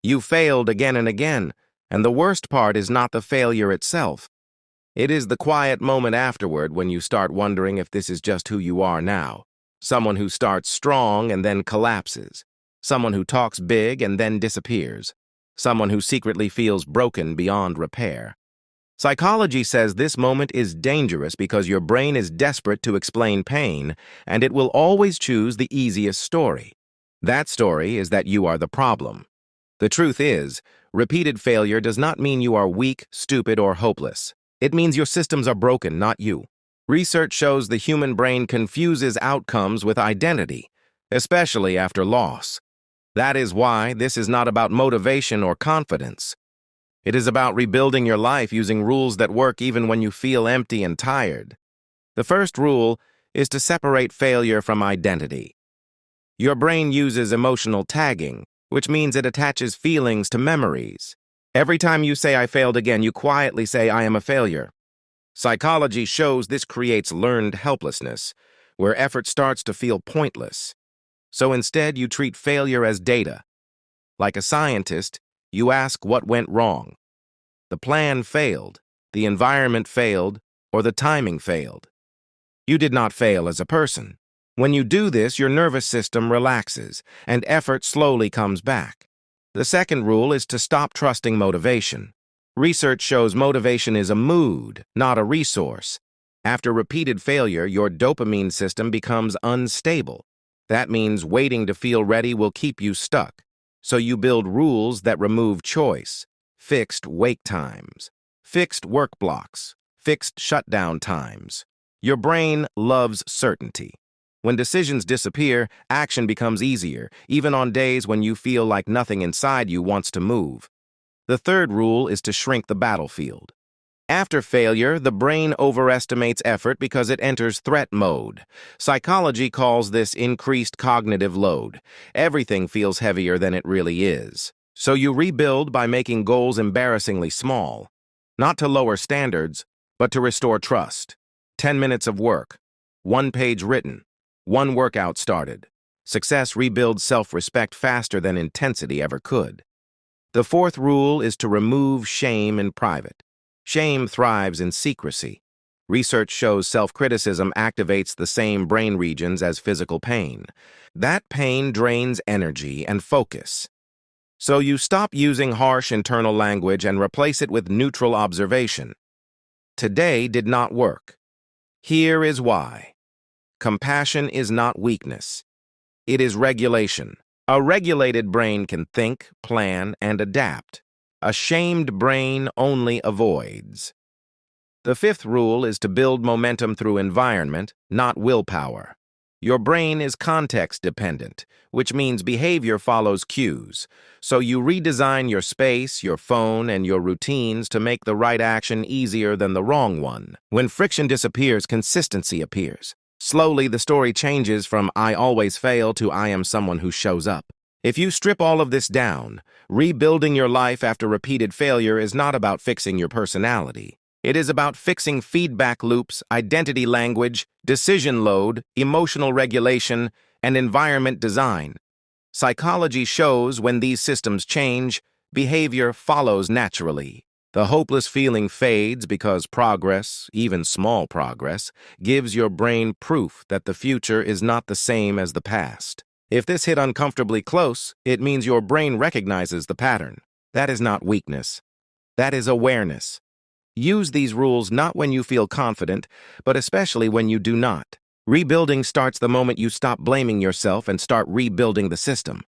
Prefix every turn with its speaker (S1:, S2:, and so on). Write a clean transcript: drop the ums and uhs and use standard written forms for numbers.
S1: You failed again and again, and the worst part is not the failure itself. It is the quiet moment afterward when you start wondering if this is just who you are now. Someone who starts strong and then collapses. Someone who talks big and then disappears. Someone who secretly feels broken beyond repair. Psychology says this moment is dangerous because your brain is desperate to explain pain, and it will always choose the easiest story. That story is that you are the problem. The truth is, repeated failure does not mean you are weak, stupid, or hopeless. It means your systems are broken, not you. Research shows the human brain confuses outcomes with identity, especially after loss. That is why this is not about motivation or confidence. It is about rebuilding your life using rules that work even when you feel empty and tired. The first rule is to separate failure from identity. Your brain uses emotional tagging, which means it attaches feelings to memories. Every time you say, "I failed again," you quietly say, "I am a failure." Psychology shows this creates learned helplessness, where effort starts to feel pointless. So instead, you treat failure as data. Like a scientist, you ask what went wrong. The plan failed, the environment failed, or the timing failed. You did not fail as a person. When you do this, your nervous system relaxes, and effort slowly comes back. The second rule is to stop trusting motivation. Research shows motivation is a mood, not a resource. After repeated failure, your dopamine system becomes unstable. That means waiting to feel ready will keep you stuck. So you build rules that remove choice, fixed wake times, fixed work blocks, fixed shutdown times. Your brain loves certainty. When decisions disappear, action becomes easier, even on days when you feel like nothing inside you wants to move. The third rule is to shrink the battlefield. After failure, the brain overestimates effort because it enters threat mode. Psychology calls this increased cognitive load. Everything feels heavier than it really is. So you rebuild by making goals embarrassingly small. Not to lower standards, but to restore trust. 10 minutes of work. 1 page written. 1 workout started. Success rebuilds self-respect faster than intensity ever could. The fourth rule is to remove shame in private. Shame thrives in secrecy. Research shows self-criticism activates the same brain regions as physical pain. That pain drains energy and focus. So you stop using harsh internal language and replace it with neutral observation. Today did not work. Here is why. Compassion is not weakness. It is regulation. A regulated brain can think, plan, and adapt. A shamed brain only avoids. The fifth rule is to build momentum through environment, not willpower. Your brain is context-dependent, which means behavior follows cues. So you redesign your space, your phone, and your routines to make the right action easier than the wrong one. When friction disappears, consistency appears. Slowly, the story changes from "I always fail" to "I am someone who shows up." If you strip all of this down, rebuilding your life after repeated failure is not about fixing your personality. It is about fixing feedback loops, identity language, decision load, emotional regulation, and environment design. Psychology shows when these systems change, behavior follows naturally. The hopeless feeling fades because progress, even small progress, gives your brain proof that the future is not the same as the past. If this hit uncomfortably close, it means your brain recognizes the pattern. That is not weakness. That is awareness. Use these rules not when you feel confident, but especially when you do not. Rebuilding starts the moment you stop blaming yourself and start rebuilding the system.